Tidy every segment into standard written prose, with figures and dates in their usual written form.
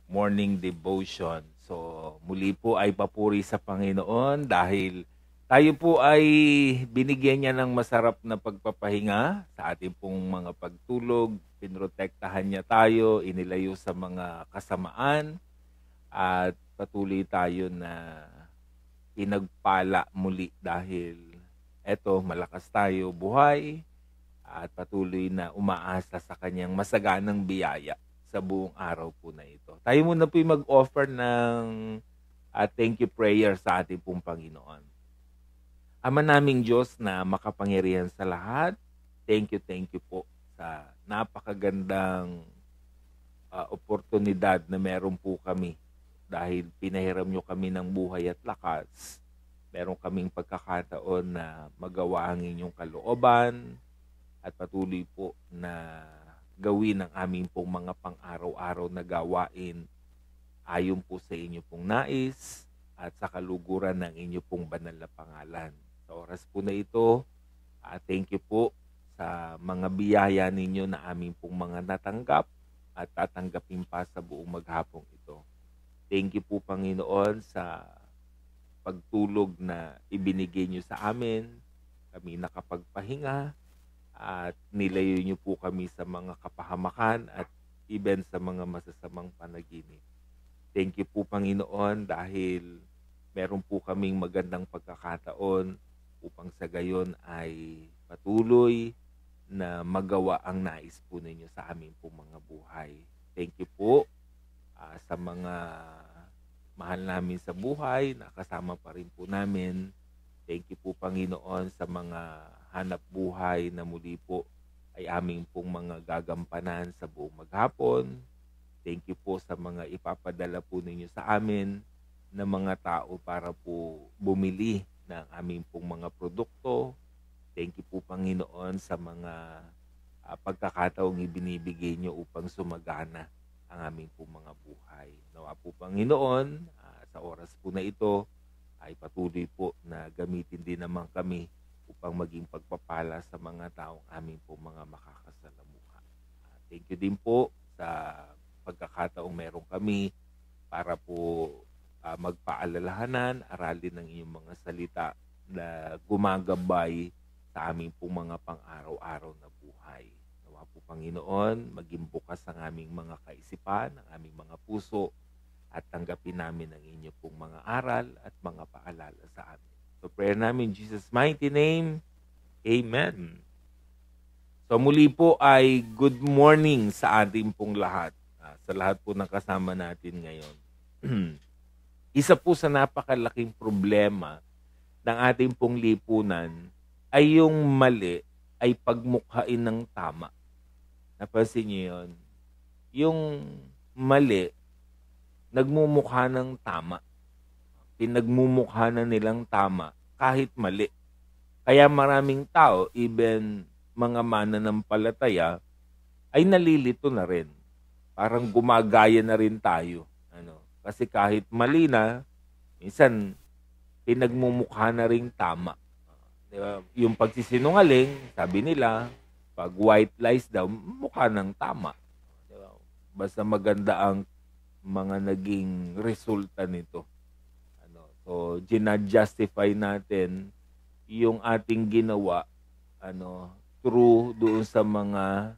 morning devotion. So, muli po ay papuri sa Panginoon dahil tayo po ay binigyan niya ng masarap na pagpapahinga sa ating pong mga pagtulog. Pinrotektahan niya tayo, inilayo sa mga kasamaan at patuloy tayo na pinagpala muli dahil eto malakas tayo buhay at patuloy na umaasa sa kanyang masaganang biyaya sa buong araw po na ito. Tayo muna po mag-offer ng thank you prayer sa ating pong Panginoon. Ama naming Diyos na makapangyarihan sa lahat, thank you po sa napakagandang oportunidad na meron po kami dahil pinahiram nyo kami ng buhay at lakas. Meron kaming pagkakataon na magawa ang inyong kalooban at patuloy po na gawin ang aming pong mga pang-araw-araw na gawain ayon po sa inyo pong nais at sa kaluguran ng inyo pong banal na pangalan. Sa oras po na ito, thank you po sa mga biyaya ninyo na aming pong mga natanggap at tatanggapin pa sa buong maghapong ito. Thank you po Panginoon sa pagtulog na ibinigay nyo sa amin. Kami nakapagpahinga at nilayo nyo po kami sa mga kapahamakan at even sa mga masasamang panaginip. Thank you po Panginoon dahil meron po kaming magandang pagkakataon upang sa gayon ay patuloy na magawa ang nais po ninyo sa aming po mga buhay. Thank you po sa mga mahal namin sa buhay, nakasama pa rin po namin. Thank you po Panginoon sa mga hanap buhay na muli po ay aming pong mga gagampanan sa buong maghapon. Thank you po sa mga ipapadala po ninyo sa amin na mga tao para po bumili ng aming pong mga produkto. Thank you po Panginoon sa mga pagkakataong ibinibigay nyo upang sumagana ang aming pong mga buhay. Nawa po Panginoon, sa oras po na ito ay patuloy po na gamitin din naman kami upang maging pagpapala sa mga taong aming pong mga makakasalamuha. Thank you din po sa pagkakataong meron kami para po magpaalalahanan, aralin ng inyong mga salita na gumagabay sa aming pong mga pang-araw-araw na buhay. Nawa po Panginoon, maging bukas ang aming mga kaisipan, ang aming mga puso, at tanggapin namin ang inyo pong mga aral at mga paalala sa amin. So prayer namin in Jesus' mighty name, Amen. So muli po ay good morning sa ating pong lahat, sa lahat po ng kasama natin ngayon. Isa po sa napakalaking problema ng ating pong lipunan ay yung mali ay pagmukhain ng tama. Napansin niyo yun? Yung mali, nagmumukha ng tama. Pinagmumukha na nilang tama kahit mali. Kaya maraming tao, even mga mananampalataya, ay nalilito na rin. Parang gumagaya na rin tayo. Kasi kahit mali na, minsan pinagmumukha na rin tama. Diba? Yung pagsisinungaling, sabi nila, pag white lies daw, mukha ng tama. Diba? Basta maganda ang mga naging resulta nito. So, ginajustify natin yung ating ginawa through doon sa mga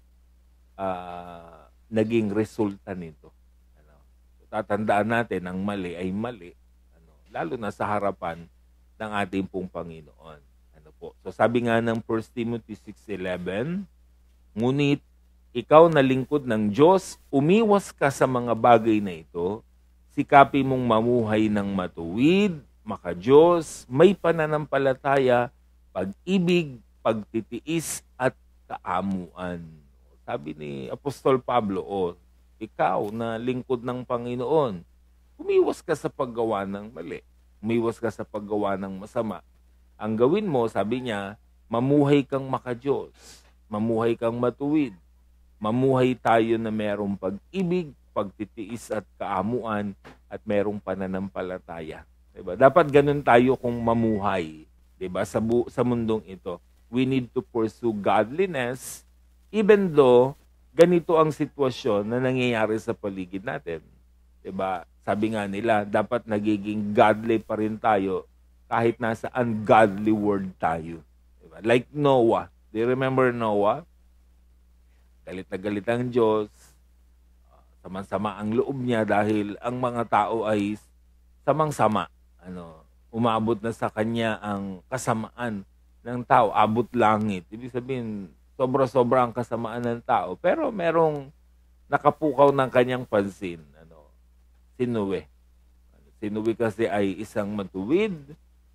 naging resulta nito. Tatandaan natin ang mali ay mali, lalo na sa harapan ng ating pong Panginoon. So sabi nga ng 1 Timothy 6:11, ngunit ikaw na lingkod ng Diyos, umiwas ka sa mga bagay na ito, sikapin mong mamuhay ng matuwid, maka-Diyos, may pananampalataya, pag-ibig, pagtitiis at kaamuan. Sabi ni Apostol Pablo, ikaw na lingkod ng Panginoon, umiwas ka sa paggawa ng mali. Umiwas ka sa paggawa ng masama. Ang gawin mo, sabi niya, mamuhay kang maka-Diyos. Mamuhay kang matuwid. Mamuhay tayo na merong pag-ibig, pagtitiis at kaamuan at merong pananampalataya. Diba? Dapat ganun tayo kung mamuhay. Diba? Sa mundong ito. We need to pursue godliness even though ganito ang sitwasyon na nangyayari sa paligid natin. 'Diba? Sabi nga nila, dapat nagiging godly pa rin tayo kahit nasa ungodly world tayo. 'Diba? Like Noah. Do you remember Noah? Galit na galit ang Diyos. Samang-sama ang loob niya dahil ang mga tao ay samang-sama. Umabot na sa kanya ang kasamaan ng tao, abot langit. Ibig sabihin, sobra-sobra ang kasamaan ng tao. Pero merong nakapukaw ng kanyang pansin. Si Noe. Si Noe kasi ay isang matuwid,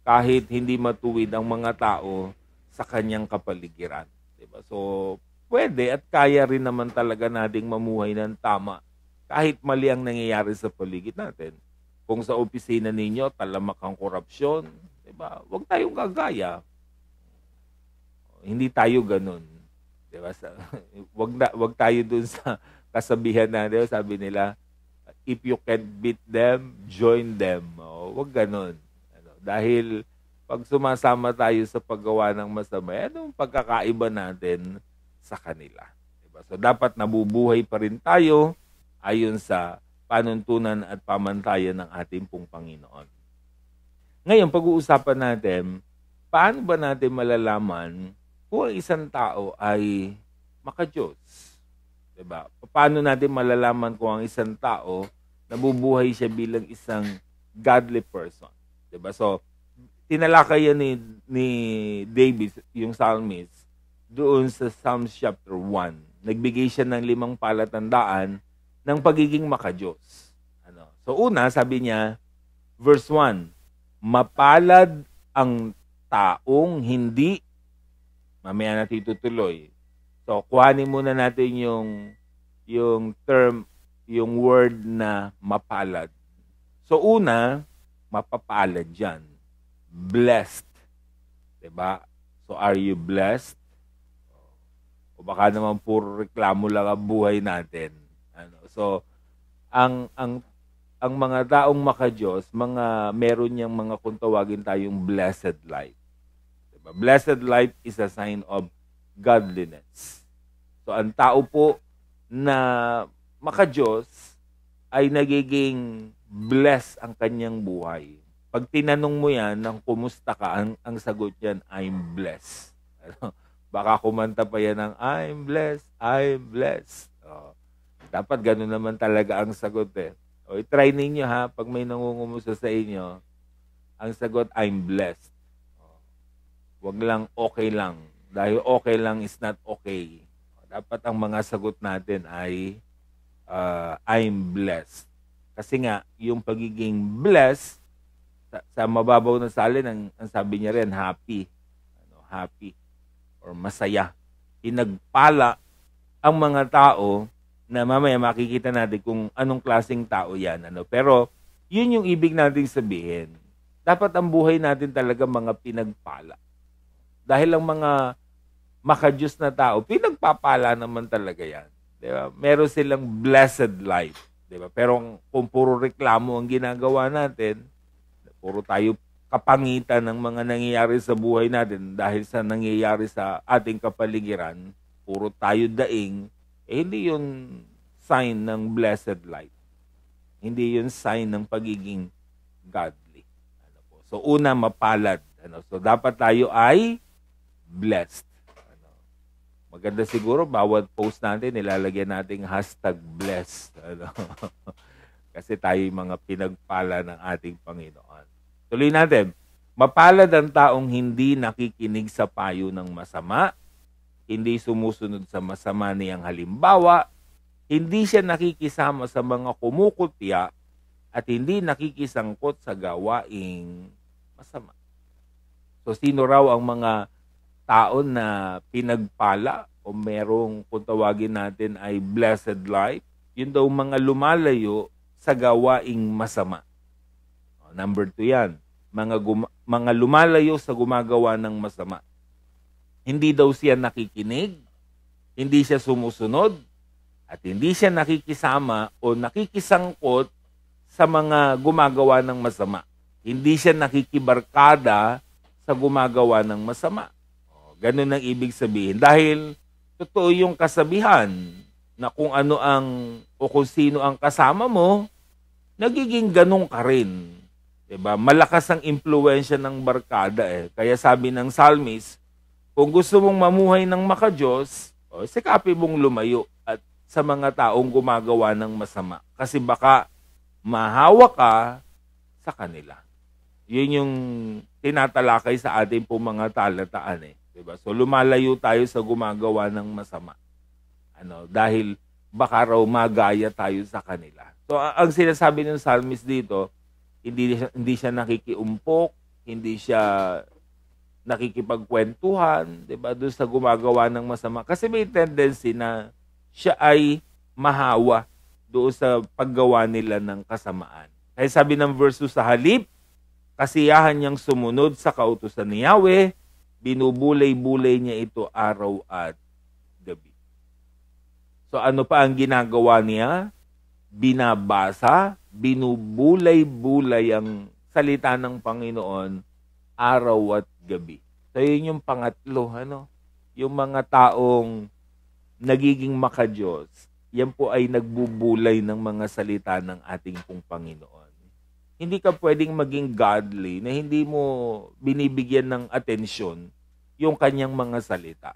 kahit hindi matuwid ang mga tao sa kanyang kapaligiran. Diba? So, pwede at kaya rin naman talaga nating mamuhay ng tama kahit mali ang nangyayari sa paligid natin. Kung sa opisina ninyo, talamak ang korupsyon, diba? Huwag tayong gagaya. Hindi tayo ganun. Diba? Wag tayo dun sa kasabihan na, diba? Sabi nila, if you can't beat them, join them. Wag ganun. Dahil pag sumasama tayo sa paggawa ng masama, anong pagkakaiba natin sa kanila? Diba? So dapat nabubuhay pa rin tayo ayon sa panuntunan at pamantayan ng ating pong Panginoon. Ngayon, pag-uusapan natin, paano ba natin malalaman kung ang isang tao ay maka-Diyos? Diba? Paano natin malalaman kung ang isang tao nabubuhay siya bilang isang godly person? Diba? So, tinalakay yan ni David, yung psalmist, doon sa Psalms chapter 1. Nagbigay siya ng 5 palatandaan ng pagiging maka-Diyos. So una, sabi niya, verse 1, mapalad ang taong hindi, mamaya natin tutuloy. So kuhanin muna natin yung term, yung word na mapalad. So una, mapapalad yan. Blessed. Diba? So are you blessed? O baka naman puro reklamo lang ang buhay natin. So, ang mga taong maka-Diyos, meron niyang mga kung tawagin tayong blessed life. Diba? Blessed life is a sign of godliness. So, ang tao po na maka-Diyos ay nagiging blessed ang kanyang buhay. Pag tinanong mo yan ng kumusta ka, ang sagot yan, I'm blessed. Baka kumanta pa yan ng I'm blessed, I'm blessed. Dapat gano'n naman talaga ang sagot eh. O i-try ninyo ha, pag may nangungumusta sa inyo, ang sagot, I'm blessed. Wag lang okay lang. Dahil okay lang is not okay. Dapat ang mga sagot natin ay I'm blessed. Kasi nga, yung pagiging blessed, sa mababaw na salin, ang sabi niya rin, happy. Happy or masaya. Pinagpala ang mga tao na mamaya makikita natin kung anong klaseng tao yan. Pero yun yung ibig nating sabihin. Dapat ang buhay natin talaga mga pinagpala. Dahil ang mga maka-Diyos na tao, pinagpapala naman talaga yan. Diba? Meron silang blessed life. Diba? Pero kung puro reklamo ang ginagawa natin, puro tayo kapangitan ng mga nangyayari sa buhay natin dahil sa nangyayari sa ating kapaligiran, puro tayo daing, hindi yun sign ng blessed life. Hindi yun sign ng pagiging godly. So una, mapalad. So dapat tayo ay blessed. Maganda siguro, bawat post natin, nilalagyan nating #blessed. Kasi tayo mga pinagpala ng ating Panginoon. Tuloy natin. Mapalad ang taong hindi nakikinig sa payo ng masama, hindi sumusunod sa masama niyang halimbawa, hindi siya nakikisama sa mga kumukutya, at hindi nakikisangkot sa gawaing masama. So, sino raw ang mga tao na pinagpala o merong kung tawagin natin ay blessed life? Yun daw mga lumalayo sa gawaing masama. Number 2 yan. Mga lumalayo sa gumagawa ng masama. Hindi daw siya nakikinig, hindi siya sumusunod, at hindi siya nakikisama o nakikisangkot sa mga gumagawa ng masama. Hindi siya nakikibarkada sa gumagawa ng masama. Ganun ang ibig sabihin. Dahil totoo yung kasabihan na kung ano o kung sino ang kasama mo, nagiging ganun ka rin. Diba? Malakas ang impluwensya ng barkada eh. Kaya sabi ng psalmist, kung gusto mong mamuhay ng makadiyos, sikapin mong lumayo at sa mga taong gumagawa ng masama. Kasi baka mahawa ka sa kanila. Yun yung tinatalakay sa ating po mga talataan eh. Diba? So lumalayo tayo sa gumagawa ng masama. Dahil baka raw magaya tayo sa kanila. So ang sinasabi ng psalmist dito, hindi siya nakikiumpok, hindi siya nakikipagkwentuhan, 'di ba, doon sa gumagawa ng masama kasi may tendency na siya ay mahawa doon sa paggawa nila ng kasamaan. Kaya sabi ng verse 2, sa halip, kasiyahan niyang sumunod sa kautusan ni Yahweh, binubulay-bulay niya ito araw at gabi. So ano pa ang ginagawa niya? Binabasa, binubulay-bulay ang salita ng Panginoon araw at gabi. So yun yung pangatlo, yung mga taong nagiging makadiyos, yan po ay nagbubulay ng mga salita ng ating pong Panginoon. Hindi ka pwedeng maging godly na hindi mo binibigyan ng atensyon yung kanyang mga salita.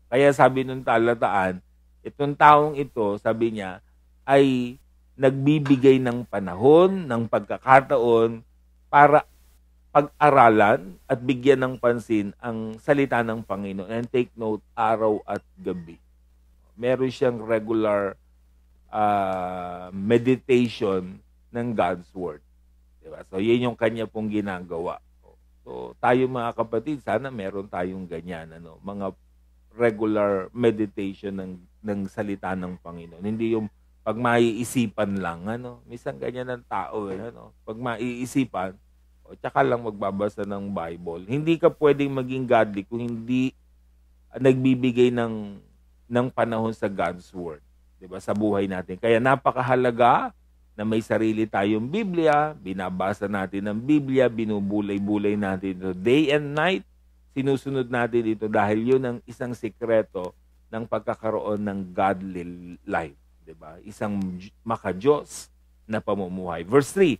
Kaya sabi nung talataan, itong taong ito, sabi niya, ay nagbibigay ng panahon, ng pagkakataon para pag-aralan at bigyan ng pansin ang salita ng Panginoon and take note araw at gabi. Meron siyang regular meditation ng God's Word. Diba? So, yun yung kanya pong ginagawa. So, tayo mga kapatid, sana meron tayong ganyan. Mga regular meditation ng salita ng Panginoon. Hindi yung pag maiisipan lang. Minsan ganyan ng tao. Pag maiisipan, tsaka lang magbabasa ng Bible. Hindi ka pwedeng maging godly kung hindi nagbibigay ng panahon sa God's Word, 'di ba, sa buhay natin. Kaya napakahalaga na may sarili tayong Biblia, binabasa natin ang Biblia, binubulay-bulay natin ito day and night. Sinusunod natin ito dahil yun ang isang sikreto ng pagkakaroon ng godly life, 'di ba? Isang makadiyos na pamumuhay. Verse 3,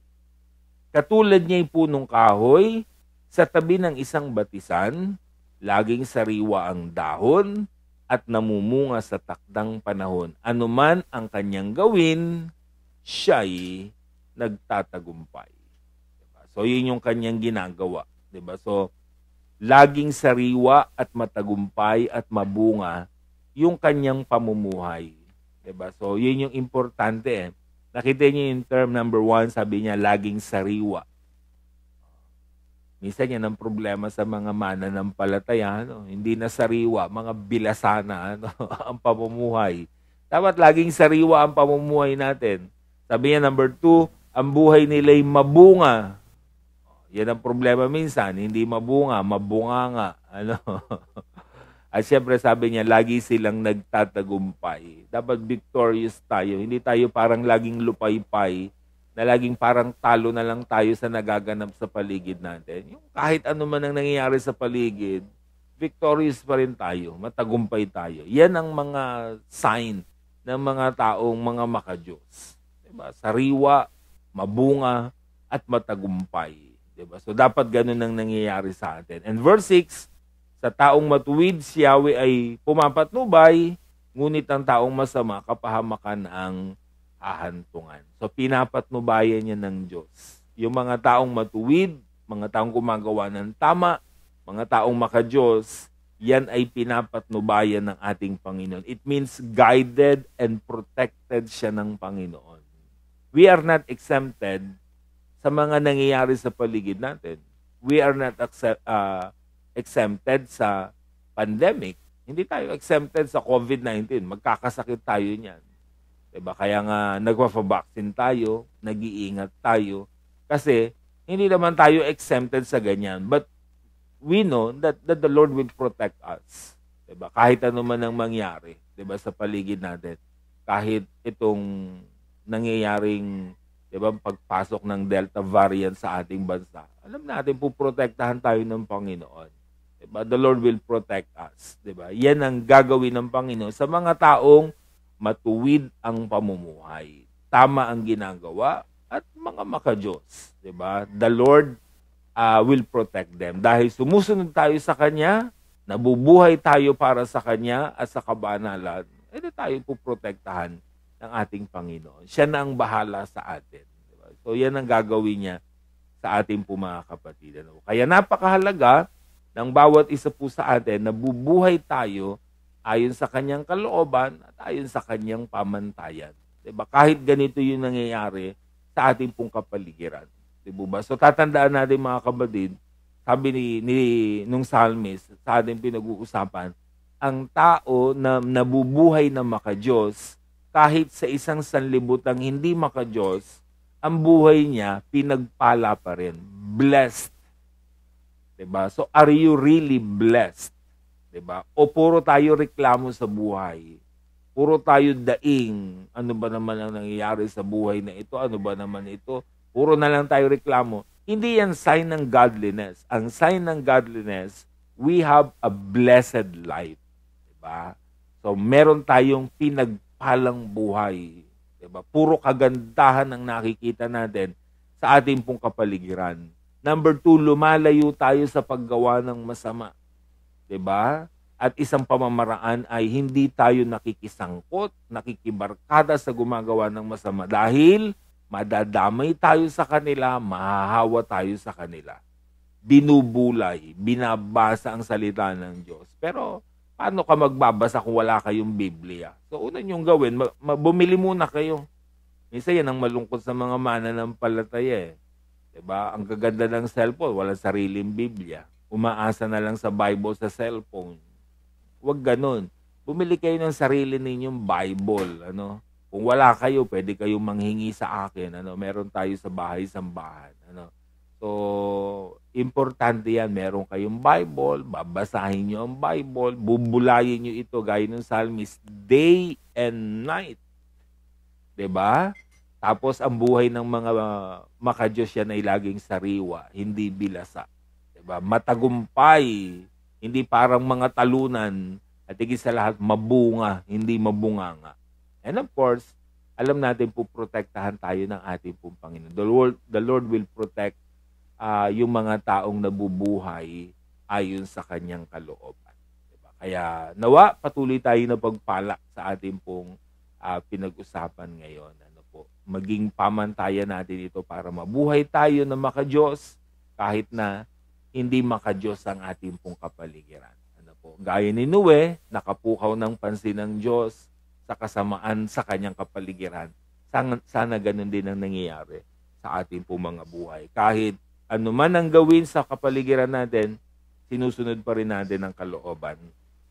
katulad niya'y punong kahoy sa tabi ng isang batisan, laging sariwa ang dahon at namumunga sa takdang panahon. Anuman ang kanyang gawin, siya'y nagtatagumpay. Diba? So, yun yung kanyang ginagawa. Diba? So, laging sariwa at matagumpay at mabunga yung kanyang pamumuhay. Diba? So, yun yung importante. Nakita niyo yung term number 1, sabi niya, laging sariwa. Minsan yan ang problema sa mga mananampalataya. Hindi na sariwa, mga bilasana ang pamumuhay. Dapat laging sariwa ang pamumuhay natin. Sabi niya, number 2, ang buhay nila'y mabunga. Yan ang problema minsan, hindi mabunga, mabunganga. At syempre sabi niya, lagi silang nagtatagumpay. Dapat victorious tayo. Hindi tayo parang laging lupaypay, na laging parang talo na lang tayo sa nagaganap sa paligid natin. Yung kahit ano man ang nangyayari sa paligid, victorious pa rin tayo, matagumpay tayo. Yan ang mga sign ng mga taong mga makadiyos. Diba? Sariwa, mabunga, at matagumpay. Diba? So dapat ganun ang nangyayari sa atin. And verse 6, sa taong matuwid, si Yahweh ay pumapatnubay, ngunit ang taong masama, kapahamakan ang hahantungan. So pinapatnubayan niya ng Diyos. Yung mga taong matuwid, mga taong gumagawa ng tama, mga taong makadiyos, yan ay pinapatnubayan ng ating Panginoon. It means guided and protected siya ng Panginoon. We are not exempted sa mga nangyayari sa paligid natin. We are not exempted sa pandemic. Hindi tayo exempted sa COVID-19. Magkakasakit tayo niyan. Diba? Kaya nga nagpa-vaccine tayo, nag-iingat tayo. Kasi hindi naman tayo exempted sa ganyan. But we know that the Lord will protect us. Diba? Kahit ano man ang mangyari, diba, sa paligid natin. Kahit itong nangyayaring, diba, pagpasok ng Delta variant sa ating bansa, alam natin, puprotektahan tayo ng Panginoon. Diba? The Lord will protect us. Diba? Yan ang gagawin ng Panginoon sa mga taong matuwid ang pamumuhay. Tama ang ginagawa at mga maka-Diyos, 'di ba? The Lord will protect them. Dahil sumusunod tayo sa Kanya, nabubuhay tayo para sa Kanya at sa kabanalan, edi tayo poprotektahan ng ating Panginoon. Siya na ang bahala sa atin. Diba? So yan ang gagawin niya sa ating po mga kapatid. Ano? Kaya napakahalaga ng bawat isa po sa atin na bubuhay tayo ayon sa Kanyang kalooban at ayon sa Kanyang pamantayan. Diba? Kahit ganito yung nangyayari sa ating pong kapaligiran. Diba? So tatandaan natin mga kapatid, sabi nung psalmist, sa ating pinag-uusapan, ang tao na nabubuhay na maka-Diyos, kahit sa isang sanlibutang hindi maka-Diyos, ang buhay niya pinagpala pa rin. Blessed. Diba? So are you really blessed? Diba? O puro tayo reklamo sa buhay? Puro tayo daing, ano ba naman ang nangyayari sa buhay na ito? Ano ba naman ito? Puro na lang tayo reklamo. Hindi yan sign ng godliness. Ang sign ng godliness, we have a blessed life. Diba? So, meron tayong pinagpalang buhay. Diba? Puro kagandahan ang nakikita natin sa ating pong kapaligiran. Number 2, lumalayo tayo sa paggawa ng masama. Diba? At isang pamamaraan ay hindi tayo nakikisangkot, nakikibarkada sa gumagawa ng masama dahil madadamay tayo sa kanila, mahahawa tayo sa kanila. Binubulay, binabasa ang salita ng Diyos. Pero paano ka magbabasa kung wala kayong Biblia? So una niyong gawin, bumili muna kayo. Minsan yan ang malungkot sa mga mananampalataya eh. Diba? Ang gaganda ng cellphone, walang sariling Biblia. Umaasa na lang sa Bible sa cellphone. Huwag ganun. Bumili kayo ng sarili ninyong Bible. Ano? Kung wala kayo, pwede kayong manghingi sa akin. Ano? Meron tayo sa bahay-sambahan. Ano? So, importante yan. Meron kayong Bible, babasahin nyo ang Bible, bubulayin nyo ito gaya ng psalmist, day and night. Diba? Tapos, ang buhay ng mga maka-Diyos yan ay laging sariwa, hindi bilasa. Diba? Matagumpay, hindi parang mga talunan, at higit sa lahat, mabunga, hindi mabunganga. And of course, alam natin po protektahan tayo ng ating pong Panginoon. The Lord will protect yung mga taong nabubuhay ayon sa Kanyang kalooban. Diba? Kaya nawa, patuloy tayo na pagpala sa ating pong pinag-usapan ngayon. Ano po, maging pamantayan natin ito para mabuhay tayo na maka-Diyos kahit na hindi maka-Diyos ang ating pong kapaligiran. Ano po, gaya ni Noe, nakapukaw ng pansin ng Diyos sa kasamaan sa kanyang kapaligiran. Sana ganun din ang nangyayari sa ating pong mga buhay. Kahit ano man ang gawin sa kapaligiran natin, sinusunod pa rin natin ang kalooban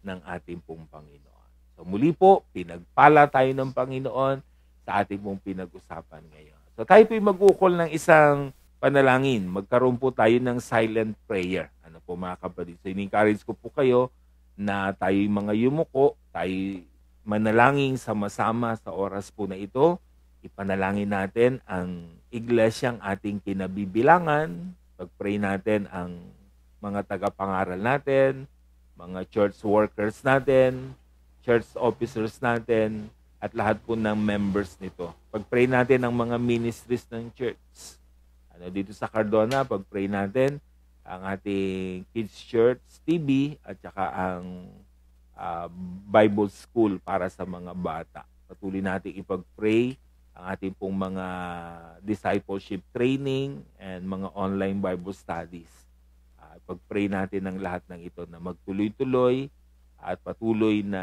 ng ating pong Panginoon. So muli po, pinagpala tayo ng Panginoon sa ating pong pinag-usapan ngayon. So tayo po'y mag-ukol ng isang panalangin. Magkaroon po tayo ng silent prayer. Ano po mga kapatid? So in-encourage ko po kayo na tayo'y mga yumuko, tayo manalangin sama-sama sa oras po na ito. Ipanalangin natin ang iglesyang ating kinabibilangan. Pag-pray natin ang mga tagapangaral natin, mga church workers natin, church officers natin, at lahat po ng members nito. Pag-pray natin ang mga ministries ng church. Dito sa Cardona, pag-pray natin ang ating Kids Church TV at saka ang Bible School para sa mga bata. Patuloy natin ipag-pray ang ating pong mga discipleship training and mga online Bible studies. Pag-pray natin ang lahat ng ito na magtuloy-tuloy at patuloy na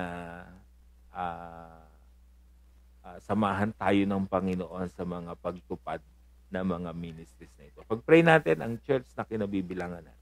samahan tayo ng Panginoon sa mga pagtupad ng mga ministries na ito. Pag-pray natin ang church na kinabibilangan natin.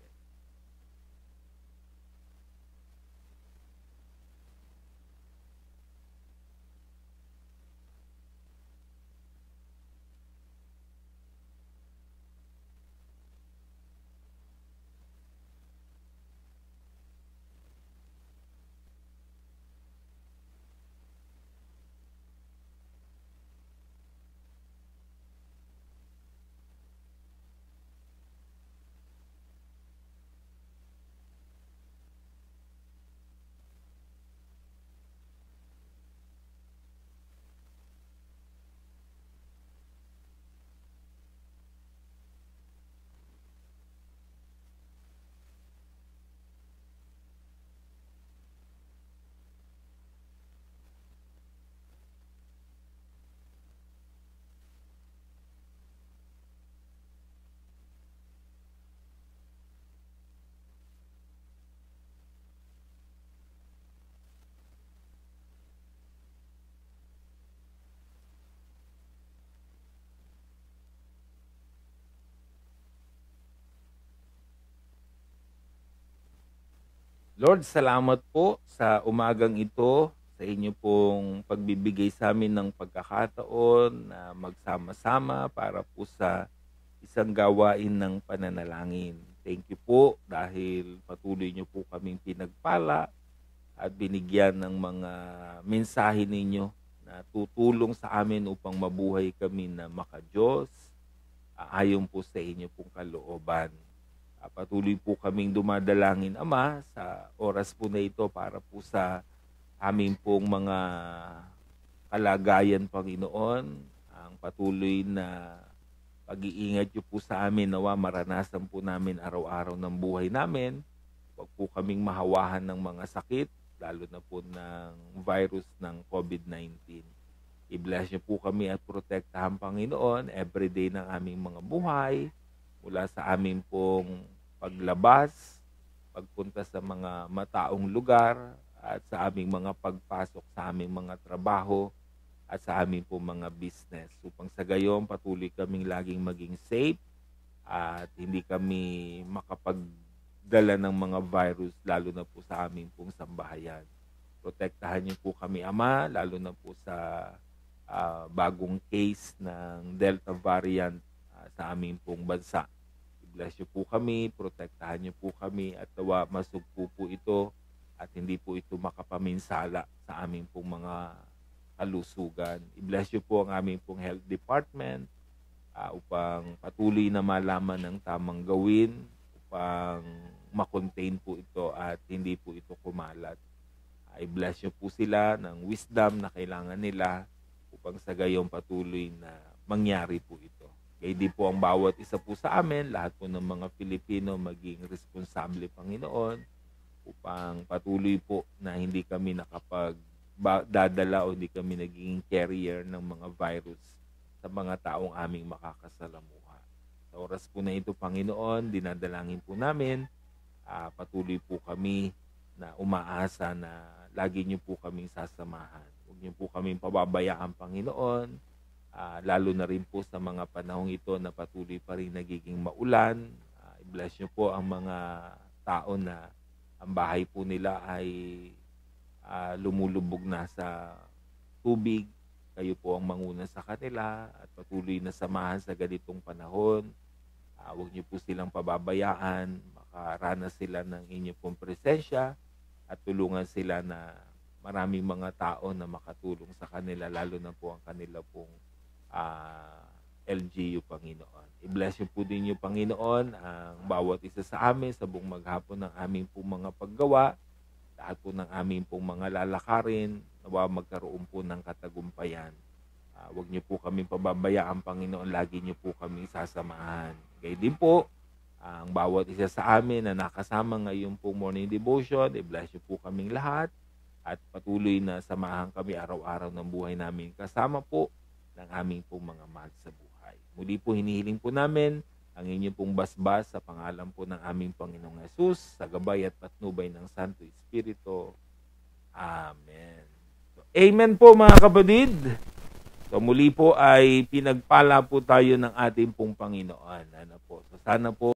Lord, salamat po sa umagang ito, sa inyo pong pagbibigay sa amin ng pagkakataon na magsama-sama para po sa isang gawain ng pananalangin. Thank you po dahil patuloy niyo po kaming pinagpala at binigyan ng mga mensahe ninyo na tutulong sa amin upang mabuhay kami na makadiyos, ayon po sa inyo pong kalooban. Patuloy po kaming dumadalangin, Ama, sa oras po na ito para po sa amin pong mga kalagayan, Panginoon. Ang patuloy na pag-iingat niyo po sa amin, nawa maranasan po namin araw-araw ng buhay namin. Huwag po kaming mahawahan ng mga sakit, lalo na po ng virus ng COVID-19. I-bless niyo po kami at protektahan, Panginoon, everyday ng aming mga buhay, mula sa amin pong paglabas, pagpunta sa mga mataong lugar, at sa aming mga pagpasok sa aming mga trabaho, at sa aming pong mga business. Upang sa gayon, patuloy kaming laging maging safe at hindi kami makapagdala ng mga virus, lalo na po sa aming pong sambahayan. Protektahan niyo po kami, Ama, lalo na po sa bagong case ng Delta variant sa aming pong bansa. I-bless niyo po kami, protektahan niyo po kami, at nawa masugpo po ito at hindi po ito makapaminsala sa aming pong mga kalusugan. I-bless niyo po ang aming pong health department upang patuloy na malaman ng tamang gawin upang makontain po ito at hindi po ito kumalat. I-bless niyo po sila ng wisdom na kailangan nila upang sa gayon patuloy na mangyari po ito. Kaya di po ang bawat isa po sa amin, lahat po ng mga Pilipino maging responsable, Panginoon, upang patuloy po na hindi kami nakapagdadala o hindi kami naging carrier ng mga virus sa mga taong aming makakasalamuha. Sa oras po na ito, Panginoon, dinadalangin po namin, patuloy po kami na umaasa na lagi niyo po kaming sasamahan. Huwag niyo po kaming pababayaan, Panginoon, lalo na rin po sa mga panahong ito na patuloy pa rin nagiging maulan. I-bless niyo po ang mga tao na ang bahay po nila ay lumulubog na sa tubig. Kayo po ang manguna sa kanila at patuloy na samahan sa ganitong panahon. Huwag niyo po silang pababayaan, makaranas sila ng inyong pong presensya at tulungan sila na maraming mga tao na makatulong sa kanila, lalo na po ang kanila pong LGU, Panginoon. I-bless niyo po din yung Panginoon ang bawat isa sa amin sa buong maghapon ng aming pong mga paggawa, lahat po ng aming pong mga lalakarin, nawa magkaroon po ng katagumpayan. Huwag niyo po kami pababayaan, Panginoon, lagi niyo po kami sasamahan. Kaya din po, ang bawat isa sa amin na nakasama ngayon pong morning devotion, i-bless niyo po kaming lahat at patuloy na samahan kami araw-araw ng buhay namin kasama po ng aming pong mga mahal sa buhay. Muli po hinihiling po namin ang inyong pong basbas sa pangalan po ng aming Panginoong Hesus, sa gabay at patnubay ng Santo Espiritu. Amen. So, amen po mga kapatid. So muli po ay pinagpala po tayo ng ating pong Panginoon. Ano po? So sana po